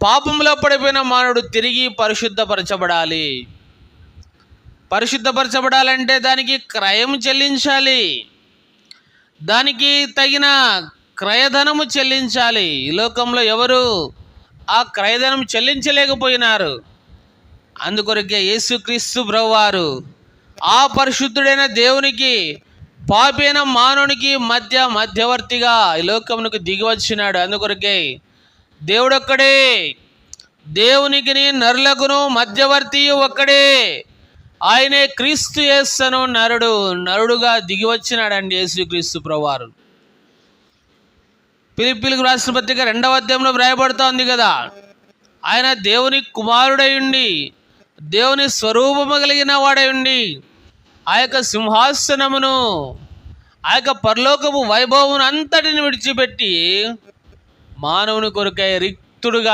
పాపంలో పడిపోయిన మానవుడు తిరిగి పరిశుద్ధపరచబడాలి. పరిశుద్ధపరచబడాలంటే దానికి క్రయం చెల్లించాలి, దానికి తగిన క్రయధనము చెల్లించాలి. ఈ లోకంలో ఎవరు ఆ క్రయధనం చెల్లించలేకపోయినారు. అందుకొరకే యేసుక్రీస్తు ప్రభువారు ఆ పరిశుద్ధుడైన దేవునికి పాపైన మానవునికి మధ్యవర్తిగా ఈ లోకమునకు దిగి వచ్చినాడు. అందుకొరకే దేవుడొక్కడే, దేవునికి నరులకును మధ్యవర్తి ఒక్కడే, ఆయనే క్రీస్తు యేసును నరుడుగా దిగి వచ్చినాడండి యేసుక్రీస్తు ప్రభువారు. ఫిలిప్పీయులకు రాసిన పత్రిక 2వ అధ్యాయంలో వ్రాయబడుతోంది కదా, ఆయన దేవుని కుమారుడై ఉండి దేవుని స్వరూపము కలిగిన వాడై ఉండి ఆ యొక్క సింహాసనమును, ఆ యొక్క పరలోకపు వైభవమును అంతటిని విడిచిపెట్టి మానవుని కొరకై రిక్తుడుగా